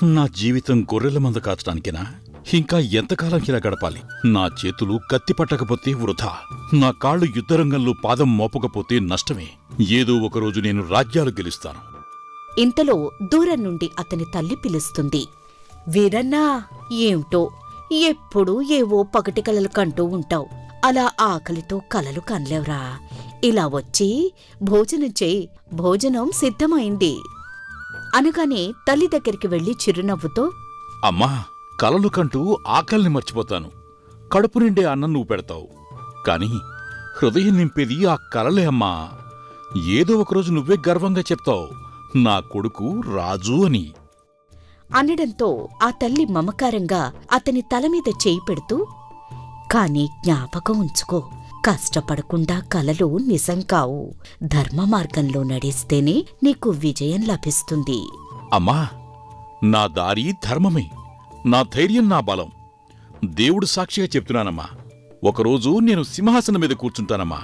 నా జీవితం గొర్రెల మంద కాచడానికేనా? ఇంకా ఎంతకాలం ఇలా గడపాలి? నా చేతులు కత్తి పట్టకపోతే వృధా, నా కాళ్ళు యుద్ధరంగంలో పాదం మోపకపోతే నష్టమే. ఏదో ఒకరోజు నేను రాజ్యాలు గెలుస్తాను. ఇంతలో దూరం నుండి అతని తల్లి పిలుస్తుంది. వీరన్నా, ఏమిటో ఎప్పుడూ ఏవో పగటి కలలు కంటూ ఉంటావు. అలా ఆకలితో కలలు కనలేవురా. ఇలా వచ్చి భోజనం చేయి, భోజనం సిద్ధమైంది అనగానే తల్లి దగ్గరికి వెళ్లి చిరునవ్వుతో, అమ్మా, కలలు కంటూ ఆకలిని మర్చిపోతాను. కడుపు నిండే అన్నం నువ్వు పెడతావు, కాని హృదయం నింపేది ఆ కలలే అమ్మా. ఏదో ఒకరోజు నువ్వే గర్వంగా చెప్తావు, నా కొడుకు రాజు అని. అనడంతో ఆ తల్లి మమకారంగా అతని తలమీద చేయి పెడుతూ, కాని జ్ఞాపకం ఉంచుకో, కష్టపడకుండా కలలు నిజం కావు. ధర్మ మార్గంలో నడిస్తేనే నీకు విజయం లభిస్తుంది. అమ్మా, నా దారి ధర్మమే, నా ధైర్యం నా బలం. దేవుడు సాక్షిగా చెప్తున్నానమ్మా, ఒకరోజు నేను సింహాసనం మీద కూర్చుంటానమ్మా.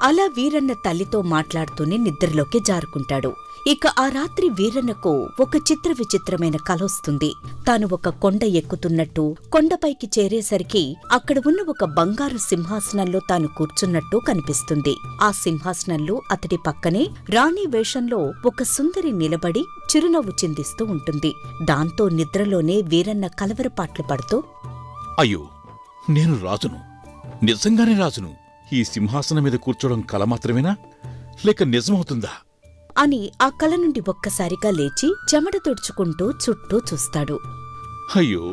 అలా వీరన్న తల్లితో మాట్లాడుతూనే నిద్రలోకి జారుకుంటాడు. ఇక ఆ రాత్రి వీరన్నకు ఒక చిత్ర విచిత్రమైన కలొస్తుంది. తాను ఒక కొండ ఎక్కుతున్నట్టు, కొండపైకి చేరేసరికి అక్కడ ఉన్న ఒక బంగారు సింహాసనంలో తాను కూర్చున్నట్టు కనిపిస్తుంది. ఆ సింహాసనంలో అతడి పక్కనే రాణి వేషంలో ఒక సుందరి నిలబడి చిరునవ్వు చిందిస్తూ ఉంటుంది. దాంతో నిద్రలోనే వీరన్న కలవరపాట్లు పడుతూ, అయ్యో, నేను రాజును, నిజంగానే రాజును. ఈ సింహాసనం మీద కూర్చోవడం కల మాత్రమేనా, లేక నిజమవుతుందా అని ఆ కల నుండి ఒక్కసారిగా లేచి చెమట తుడుచుకుంటూ చుట్టూ చూస్తాడు. అయ్యో,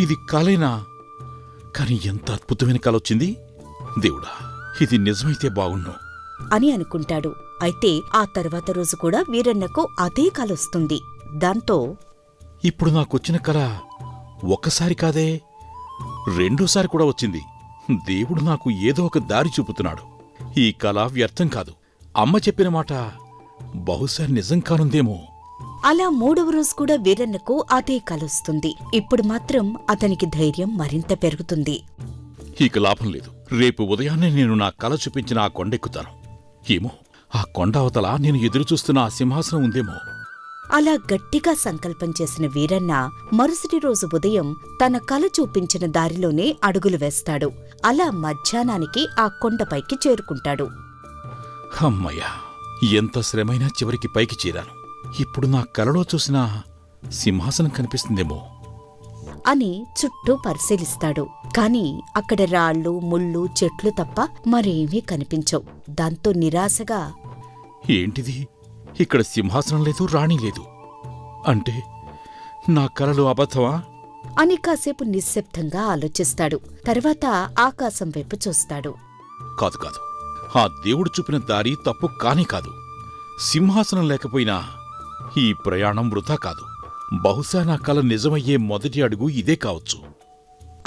ఇది కలేనా? కాని ఎంత అద్భుతమైన కలొచ్చింది. దేవుడా, ఇది నిజమైతే బాగుండు అని అనుకుంటాడు. అయితే ఆ తర్వాత రోజు కూడా వీరన్నకు అదే కలొస్తుంది. దాంతో, ఇప్పుడు నాకొచ్చిన కల ఒక్కసారి కాదే, రెండోసారి కూడా వచ్చింది. దేవుడు నాకు ఏదో ఒక దారి చూపుతున్నాడు. ఈ కల వ్యర్థం కాదు. అమ్మ చెప్పిన మాట బహుశా నిజం కానుందేమో. అలా మూడవ రోజు కూడా వీరన్నకు అదే కలొస్తుంది. ఇప్పుడు మాత్రం అతనికి ధైర్యం మరింత పెరుగుతుంది. ఇక లాభం లేదు. రేపు ఉదయాన్నే నేను నా కల చూపించిన ఆ కొండెక్కుతాను. ఏమో, ఆ కొండ అవతల నేను ఎదురుచూస్తున్న ఆ సింహాసనం ఉందేమో. అలా గట్టిగా సంకల్పం చేసిన వీరన్న మరుసటి రోజు ఉదయం తన కల చూపించిన దారిలోనే అడుగులు వేస్తాడు. అలా మధ్యాహ్నానికి ఆ కొండపైకి చేరుకుంటాడు. అమ్మయ్యా, ఎంత శ్రమైనా చివరికి పైకి చేరాను. ఇప్పుడు నా కలలో చూసిన సింహాసనం కనిపిస్తుందేమో అని చుట్టూ పరిశీలిస్తాడు. కాని అక్కడ రాళ్ళు, ముళ్ళు, చెట్లు తప్ప మరేమీ కనిపించవు. దాంతో నిరాశగా, ఏంటిది, ఇక్కడ సింహాసనం లేదు, రాణి లేదు అంటే నా కలలు అబద్ధమా అని కాసేపు నిశ్శబ్దంగా ఆలోచిస్తాడు. తర్వాత ఆకాశం వైపు చూస్తాడు. కాదు కాదు, ఆ దేవుడు చూపిన దారి తప్పు కానే కాదు. సింహాసనం లేకపోయినా ఈ ప్రయాణం వృధా కాదు. బహుశా నా కల నిజమయ్యే మొదటి అడుగు ఇదే కావచ్చు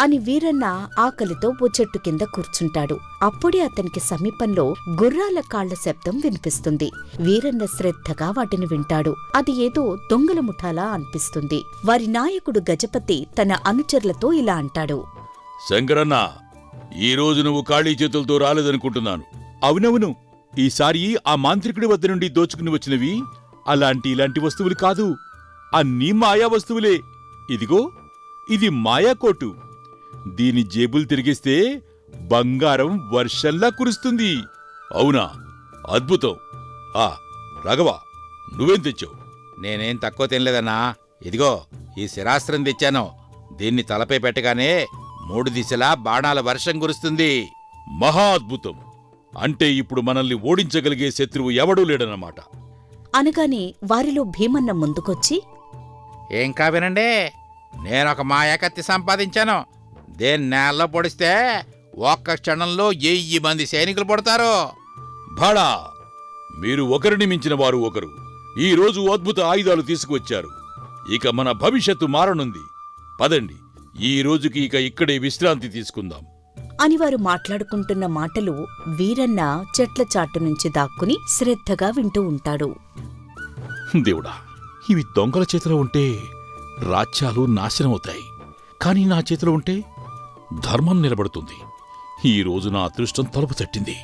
అని వీరన్న ఆకలితో ఓ చెట్టు కింద కూర్చుంటాడు. అప్పుడే అతనికి సమీపంలో గుర్రాల కాళ్ల శబ్దం వినిపిస్తుంది. వీరన్న శ్రద్ధగా వాటిని వింటాడు. అది ఏదో దొంగల ముఠాలా అనిపిస్తుంది. వారి నాయకుడు గజపతి తన అనుచరులతో ఇలా అంటాడు. శంకరన్న, ఈరోజు నువ్వు ఖాళీ చేతులతో రాలేదనుకుంటున్నాను. అవునవును, ఈసారి ఆ మాంత్రికుడి వద్ద నుండి దోచుకుని వచ్చినవి ఇలాంటి వస్తువులు కాదు, అన్నీ మాయా వస్తువులే. ఇదిగో, ఇది మాయాకోటు. దీని జేబులు తిరిగిస్తే బంగారం వర్షంలా కురుస్తుంది. అవునా? అద్భుతం. రాఘవా, నువ్వేం తెచ్చావు? నేనేం తక్కువ తినలేదన్నా. ఇదిగో ఈ శిరాస్త్రం తెచ్చాను. దీన్ని తలపై పెట్టగానే 3 దిశలా బాణాల వర్షం కురుస్తుంది. మహా అద్భుతం. అంటే ఇప్పుడు మనల్ని ఓడించగలిగే శత్రువు ఎవడూ లేడన్నమాట. అనగానే వారిలో భీమన్న ముందుకొచ్చి, ఇంకా వినండి, నేనొక మాయాకత్తి సంపాదించాను. దేన్ని నేలలో పొడిస్తే ఒక్క క్షణంలో 1000 మంది సైనికులు పడతారు. భాడా, మీరు ఒకరిని మించిన వారు ఒకరు. ఈ రోజు అద్భుత ఆయుధాలు తీసుకువచ్చారు. ఇక మన భవిష్యత్తు మారనుంది. పదండి, ఈ రోజుకి ఇక్కడే విశ్రాంతి తీసుకుందాం అని వారు మాట్లాడుకుంటున్న మాటలు వీరన్న చెట్ల చాటు నుంచి దాక్కుని శ్రద్ధగా వింటూ ఉంటాడు. దేవుడా, ఇవి దొంగల చేతిలో ఉంటే రాజ్యాలు నాశనమవుతాయి. కాని నా చేతిలో ఉంటే ధర్మం నిలబడుతుంది. ఈ రోజు నా అదృష్టం తలుపు తట్టింది.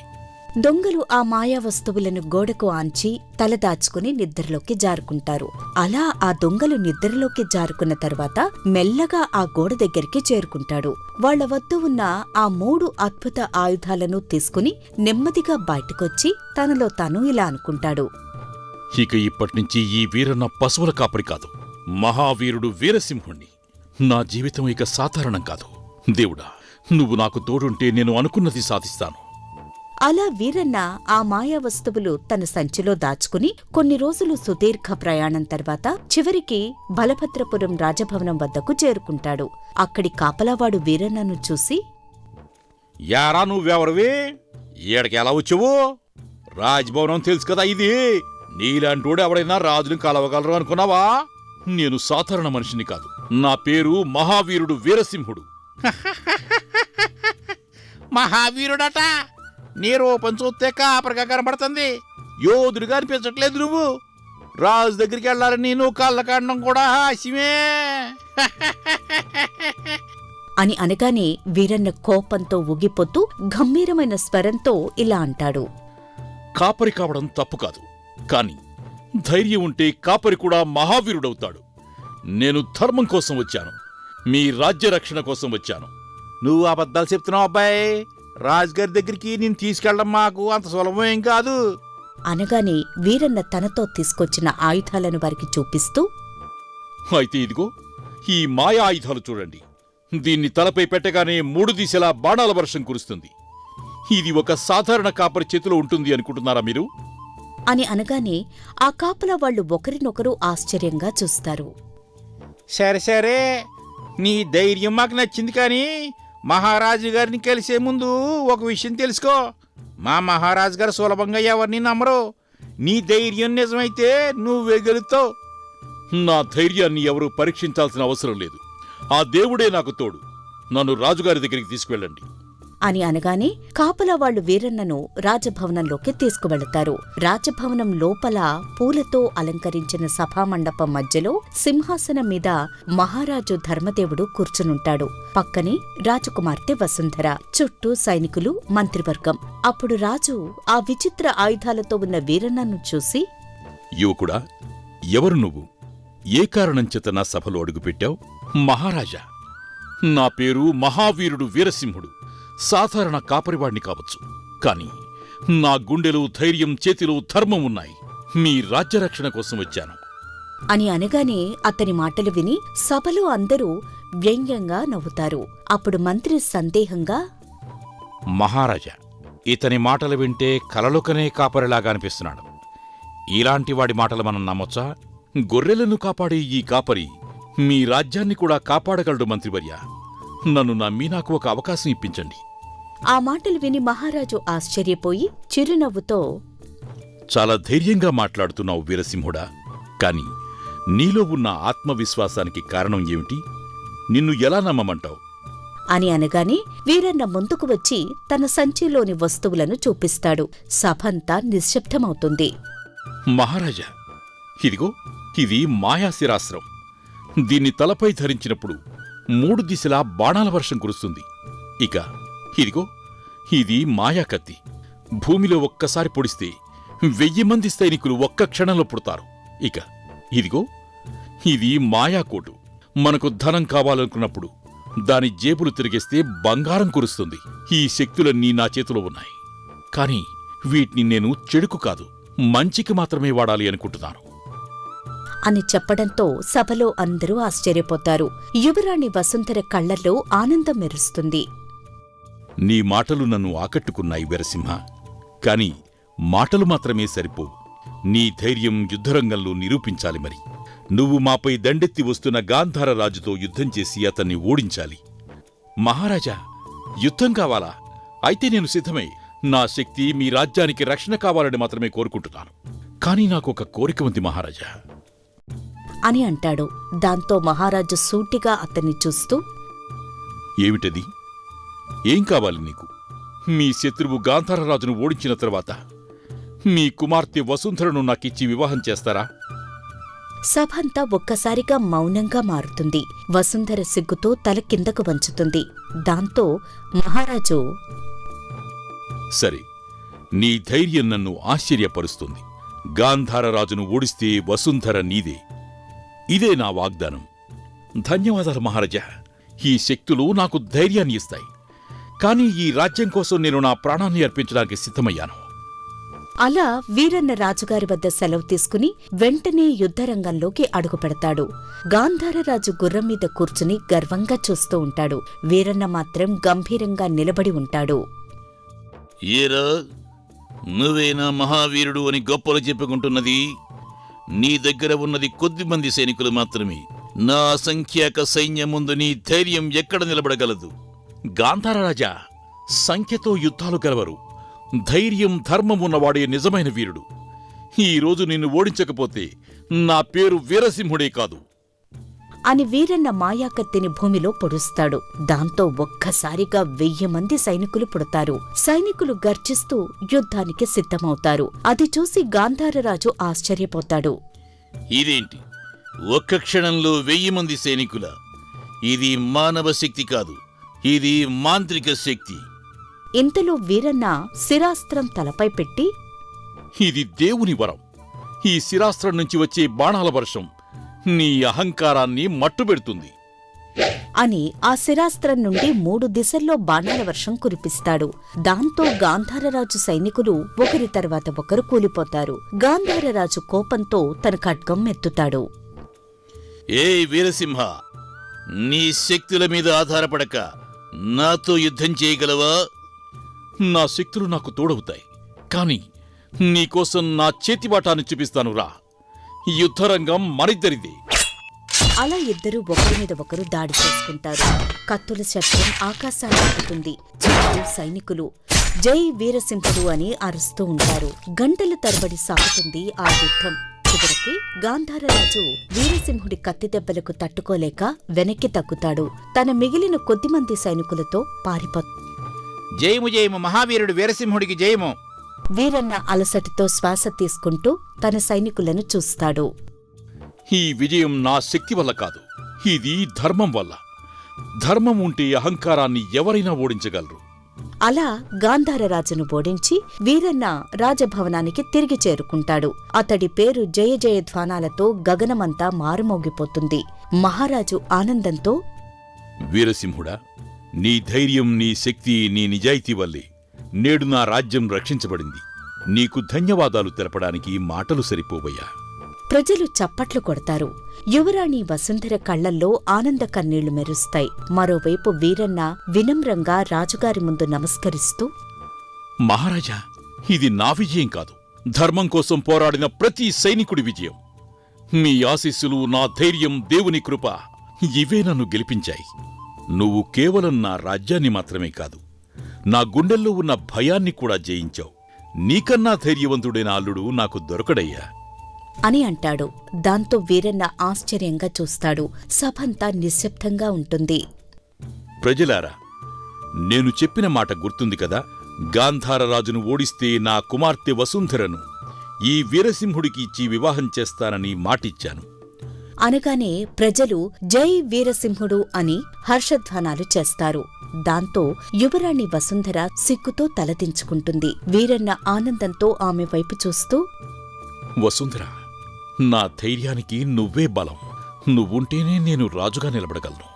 దొంగలు ఆ మాయా వస్తువులను గోడకు ఆంచి తలదాచుకుని నిద్రలోకి జారుకుంటారు. అలా ఆ దొంగలు నిద్రలోకి జారుకున్న తర్వాత మెల్లగా ఆ గోడ దగ్గరికి చేరుకుంటాడు. వాళ్ల వద్ద ఉన్న ఆ 3 అద్భుత ఆయుధాలను తీసుకుని నెమ్మదిగా బయటకొచ్చి తనలో తాను ఇలా అనుకుంటాడు. ఇక ఇప్పటినుంచి ఈ వీరన్న పశువుల కాపరి కాదు, మహావీరుడు వీరసింహుణ్ణి. నా జీవితం ఇక సాధారణం కాదు. దేవుడా, నువ్వు నాకు తోడుంటే నేను అనుకున్నది సాధిస్తాను. అలా వీరన్న ఆ మాయా వస్తువులు తన సంచిలో దాచుకుని కొన్ని రోజులు సుదీర్ఘ ప్రయాణం తర్వాత చివరికి బలభద్రపురం రాజభవనం వద్దకు చేరుకుంటాడు. అక్కడి కాపలావాడు వీరన్నను చూసి, యారా నువ్వెవరివి? ఈడకి ఎలా వచ్చావు? రాజ్భవనం తెలుసు కదా ఇది. నీలాంటోడు ఎవడైనా రాజుని కలవగలరు అనుకున్నావా? నేను సాధారణ మనిషిని కాదు. నా పేరు మహావీరుడు వీరసింహుడు. మహావీరుడట. నీ రూపం చూస్తే కాపరిగా కనబడుతుంది, యోధుడిగా అనిపించట్లేదు. నువ్వు రాజు దగ్గరికి వెళ్ళాలని నువ్వు కళ్ళ కాడడం కూడా హాస్యమే. అని అనగానే వీరన్న కోపంతో ఊగిపోతూ గంభీరమైన స్వరంతో ఇలా అంటాడు. కాపరి కావడం తప్పు కాదు, కాని ధైర్యం ఉంటే కాపరి కూడా మహావీరుడవుతాడు. నేను ధర్మం కోసం వచ్చాను, మీ రాజ్య రక్షణ కోసం వచ్చాను. నువ్వు అబద్ధాలు చెప్తున్నావు అబ్బాయి. రాజుగారి దగ్గరికి నేను తీసుకెళ్ళడం మాకు అంత సులభం ఏం కాదు. అనగానే వీరన్న తనతో తీసుకొచ్చిన ఆయుధాలను వారికి చూపిస్తూ, అయితే ఇదిగో ఈ మాయా ఆయుధాలు చూడండి. దీన్ని తలపై పెట్టగానే 3 దిశలా బాణాల వర్షం కురుస్తుంది. ఇది ఒక సాధారణ కాపరి చేతిలో ఉంటుంది అనుకుంటున్నారా మీరు? అని అనగానే ఆ కాపలా వాళ్లు ఒకరినొకరు ఆశ్చర్యంగా చూస్తారు. సరే సరే, నీ ధైర్యం మాకు నచ్చింది, కానీ మహారాజు గారిని కలిసే ముందు ఒక విషయం తెలుసుకో. మా మహారాజు గారు సులభంగా ఎవరిని నమ్మరు. నీ ధైర్యం నిజమైతే నువ్వే గెలుస్తావు. నా ధైర్యాన్ని ఎవరూ పరీక్షించాల్సిన అవసరం లేదు. ఆ దేవుడే నాకు తోడు. నన్ను రాజుగారి దగ్గరికి తీసుకువెళ్ళండి. అని అనగానే కాపలా వాళ్లు వీరన్నను రాజభవనంలోకి తీసుకువెళతారు. రాజభవనం లోపల పూలతో అలంకరించిన సభామండపం మధ్యలో సింహాసనం మీద మహారాజు ధర్మదేవుడు కూర్చునుంటాడు. పక్కనే రాజకుమార్తె వసుంధర, చుట్టూ సైనికులు, మంత్రివర్గం. అప్పుడు రాజు ఆ విచిత్ర ఆయుధాలతో ఉన్న వీరన్నను చూసి, యువకుడా, ఎవరు నువ్వు? ఏ కారణం చేత నా సభలో అడుగుపెట్టావు? మహారాజా, నా పేరు మహావీరుడు వీరసింహుడు. సాధారణ కాపరివాణ్ణి కావచ్చు, కాని నా గుండెలో ధైర్యం, చేతిలో ధర్మం ఉన్నాయి. మీ రాజ్యరక్షణ కోసం వచ్చాను. అని అనగానే అతని మాటలు విని సభలో అందరూ వ్యంగ్యంగా నవ్వుతారు. అప్పుడు మంత్రి సందేహంగా, మహారాజా, ఇతని మాటలు వింటే కలలుకనే కాపరిలాగా అనిపిస్తున్నాడు. ఇలాంటి వాడి మాటలు మనం నమ్మొచ్చా? గొర్రెలను కాపాడే ఈ కాపరి మీ రాజ్యాన్ని కూడా కాపాడగలడు మంత్రివర్య. నన్ను నమ్మి నాకు ఒక అవకాశం ఇప్పించండి. ఆ మాటలు విని మహారాజు ఆశ్చర్యపోయి చిరునవ్వుతో, చాలా ధైర్యంగా మాట్లాడుతున్నావు వీరసింహుడా. కాని నీలో ఉన్న ఆత్మవిశ్వాసానికి కారణం ఏమిటి? నిన్ను ఎలా నమ్మమంటావు? అని అనగానే వీరన్న ముందుకు వచ్చి తన సంచిలోని వస్తువులను చూపిస్తాడు. సభంతా నిశ్శబ్దమవుతుంది. మహారాజా, ఇదిగో ఇది మాయాశిరాస్త్రం. దీన్ని తలపై ధరించినప్పుడు 3 దిశలా బాణాల వర్షం కురుస్తుంది. ఇక ఇదిగో ఇది మాయాకత్తి. భూమిలో ఒక్కసారి పొడిస్తే 1000 మంది సైనికులు ఒక్క క్షణంలో పుడతారు. ఇక ఇదిగో ఇది మాయాకోటు. మనకు ధనం కావాలనుకున్నప్పుడు దాని జేబులు తిరిగేస్తే బంగారం కురుస్తుంది. ఈ శక్తులన్నీ నా చేతిలో ఉన్నాయి, కాని వీటిని నేను చెడుకు కాదు, మంచికి మాత్రమే వాడాలి అనుకుంటున్నాను. అని చెప్పడంతో సభలో అందరూ ఆశ్చర్యపోతారు. యువరాణి వసుంధర కళ్లల్లో ఆనందం మెరుస్తుంది. నీ మాటలు నన్ను ఆకట్టుకున్నాయి వీరసింహ. కాని మాటలు మాత్రమే సరిపోవు. నీ ధైర్యం యుద్ధరంగంలో నిరూపించాలి. మరి నువ్వు మాపై దండెత్తి వస్తున్న గాంధార రాజుతో యుద్ధం చేసి అతన్ని ఓడించాలి. మహారాజా, యుద్ధం కావాలా? అయితే నేను సిద్ధమే. నా శక్తి మీ రాజ్యానికి రక్షణ కావాలని మాత్రమే కోరుకుంటున్నాను. కాని నాకొక కోరిక ఉంది మహారాజా అని అంటాడు. దాంతో మహారాజు సూటిగా అతన్ని చూస్తూ, ఏమిటది? ఏం కావాలి నీకు? మీ శత్రువు గాంధారరాజును ఓడించిన తర్వాత మీ కుమార్తె వసుంధరను నాకిచ్చి వివాహం చేస్తారా? సభంతా ఒక్కసారిగా మౌనంగా మారుతుంది. వసుంధర సిగ్గుతో తల కిందకు వంచుతుంది. దాంతో మహారాజు, సరే, నీ ధైర్యం నన్ను ఆశ్చర్యపరుస్తుంది. గాంధారరాజును ఓడిస్తే వసుంధర నీదే. ఇదే నా వాగ్దానం. ధన్యవాదాలు మహారాజా. ఈ శక్తులు నాకు ధైర్యాన్ని ఇస్తాయి. కానీ ఈ రాజ్యం కోసం నేను నా ప్రాణాన్ని అర్పించడానికి సిద్ధమయ్యాను. అలా వీరన్న రాజుగారి వద్ద సెలవు తీసుకుని వెంటనే యుద్ధరంగంలోకి అడుగుపెడతాడు. గాంధారరాజు గుర్రం మీద కూర్చుని గర్వంగా చూస్తూ ఉంటాడు. వీరన్న మాత్రం గంభీరంగా నిలబడి ఉంటాడు. ఏరా, నువ్వేనా మహావీరుడు అని గొప్పలు చెప్పుకుంటున్నది? నీ దగ్గర ఉన్నది కొద్దిమంది సైనికులు మాత్రమే. నా అసంఖ్యాక సైన్యం ముందు నీ ధైర్యం ఎక్కడ నిలబడగలదు? గాంధారరాజా, సంఖ్యతో యుద్ధాలు గెలవరు. ధైర్యం, ధర్మం ఉన్నవాడే నిజమైన వీరుడు. ఈరోజు నిన్ను ఓడించకపోతే నా పేరు వీరసింహుడే కాదు అని వీరన్న మాయాకత్తిని భూమిలో పొడుస్తాడు. దాంతో ఒక్కసారిగా 1000 మంది సైనికులు పుడతారు. సైనికులు గర్జిస్తూ యుద్ధానికి సిద్ధమవుతారు. అది చూసి గాంధారరాజు ఆశ్చర్యపోతాడు. ఇదేంటి, ఒక్క క్షణంలో 1000 మంది సైనికుల? ఇది మానవ శక్తి కాదు, ఇది మాంత్రిక శక్తి. ఇంతలో వీరన్న శిరాస్త్రం తలపై పెట్టి, ఇది దేవుని వరం. ఈ శిరాస్త్రం నుంచి వచ్చే బాణాల వర్షం నీ అహంకారాన్ని మట్టుబెడుతుంది అని ఆ శిరాస్త్రం నుండి 3 దిశల్లో బాణాల వర్షం కురిపిస్తాడు. దాంతో గాంధారరాజు సైనికులు ఒకరి తర్వాత ఒకరు కూలిపోతారు. గాంధారరాజు కోపంతో తన ఖడ్గం ఎత్తుతాడు. ఏ వీరసింహ, నీ శక్తుల మీద ఆధారపడక నాతో యుద్ధం చేయగలవా? నా శక్తులు నాకు తోడవుతాయి, కాని నీకోసం నా చేతివాటాన్ని చూపిస్తాను రా. యుద్ధరంగం మనిద్దరిదే. అలా ఇద్దరూ ఒకరి మీద ఒకరు దాడి చేసుకుంటారు. కత్తుల శబ్దం ఆకాశాన్ని అందుతుంది. చుట్టూ సైనికులు జై వీరసింహుడు అని అరుస్తూ ఉంటారు. గంటల తరబడి సాగుతుంది ఆ యుద్ధం. చివరికి గాంధారరాజు వీరసింహుడి కత్తి దెబ్బలకు తట్టుకోలేక వెనక్కి తగ్గుతాడు. తన మిగిలిన కొద్దిమంది సైనికులతో పారిపోతాడు. జయము జయము, మహావీరుడు వీరసింహుడికి జయము. వీరన్న అలసటితో శ్వాస తీసుకుంటూ తన సైనికులను చూస్తాడు. ఈ విజయం నా శక్తి వల్ల కాదు, ఇది ధర్మం వల్ల. ధర్మం ఉంటే అహంకారాన్ని ఎవరైనా ఓడించగలరు. అలా గాంధారరాజును ఓడించి వీరన్న రాజభవనానికి తిరిగి చేరుకుంటాడు. అతడి పేరు జయ జయధ్వానాలతో గగనమంతా మారుమోగిపోతుంది. మహారాజు ఆనందంతో, వీరసింహుడా, నీ ధైర్యం, నీ శక్తి, నీ నిజాయితీ వల్లే నేడు నా రాజ్యం రక్షించబడింది. నీకు ధన్యవాదాలు తెలపడానికి మాటలు సరిపోవయ్యా. ప్రజలు చప్పట్లు కొడతారు. యువరాణి వసుంధర కళ్లల్లో ఆనంద కన్నీళ్లు మెరుస్తాయి. మరోవైపు వీరన్న వినమ్రంగా రాజుగారి ముందు నమస్కరిస్తూ, మహారాజా, ఇది నా విజయం కాదు, ధర్మం కోసం పోరాడిన ప్రతి సైనికుడి విజయం. మీ ఆశీస్సులు, నా ధైర్యం, దేవుని కృప ఇవే నన్ను గెలిపించాయి. నువ్వు కేవలం నా రాజ్యాన్ని మాత్రమే కాదు, నా గుండెల్లో ఉన్న భయాన్ని కూడా జయించావు. నీకన్నా ధైర్యవంతుడైన అల్లుడు నాకు దొరకడయ్యా అని అంటాడు. దాంతో వీరన్న ఆశ్చర్యంగా చూస్తాడు. సభంతా నిశ్శబ్దంగా ఉంటుంది. ప్రజలారా, నేను చెప్పిన మాట గుర్తుంది కదా? గాంధారరాజును ఓడిస్తే నా కుమార్తె వసుంధరను ఈ వీరసింహుడికి ఇచ్చి వివాహం చేస్తానని మాటిచ్చాను. అనగానే ప్రజలు జై వీరసింహుడు అని హర్షధ్వానాలు చేస్తారు. దాంతో యువరాణి వసుంధర సిగ్గుతో తలదించుకుంటుంది. వీరన్న ఆనందంతో ఆమె వైపు చూస్తూ, వసుంధర, నా ధైర్యానికి నువ్వే బలం. నువ్వుంటేనే నేను రాజుగా నిలబడగలను.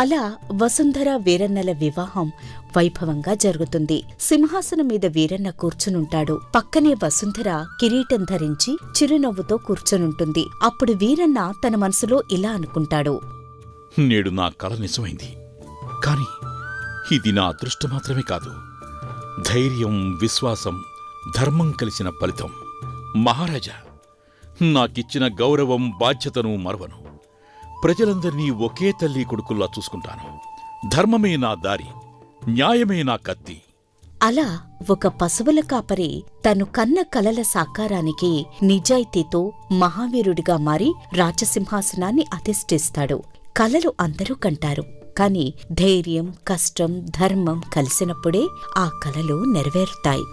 అలా వసుంధర వీరన్నల వివాహం వైభవంగా జరుగుతుంది. సింహాసనం మీద వీరన్న కూర్చునుంటాడు. పక్కనే వసుంధర కిరీటం ధరించి చిరునవ్వుతో కూర్చునుంటుంది. అప్పుడు వీరన్న తన మనసులో ఇలా అనుకుంటాడు, నేడు నా కల నిజమైంది. కాని ఇది నా అదృష్టం మాత్రమే కాదు, ధైర్యం, విశ్వాసం, ధర్మం కలిసిన ఫలితం. మహారాజా, నాకిచ్చిన గౌరవం, బాధ్యతను మరవను. ప్రజలందరినీ ఒకే తల్లి కొడుకుల్లా చూసుకుంటాను. ధర్మమే నా దారి, న్యాయమే నా కత్తి. అలా ఒక పశువుల కాపరి తను కన్న కలల సాకారానికి నిజాయితీతో మహావీరుడిగా మారి రాజసింహాసనాన్ని అధిష్ఠిస్తాడు. కలలు అందరూ కంటారు. కాని ధైర్యం, కష్టం, ధర్మం కలిసినప్పుడే ఆ కలలు నెరవేరుతాయి.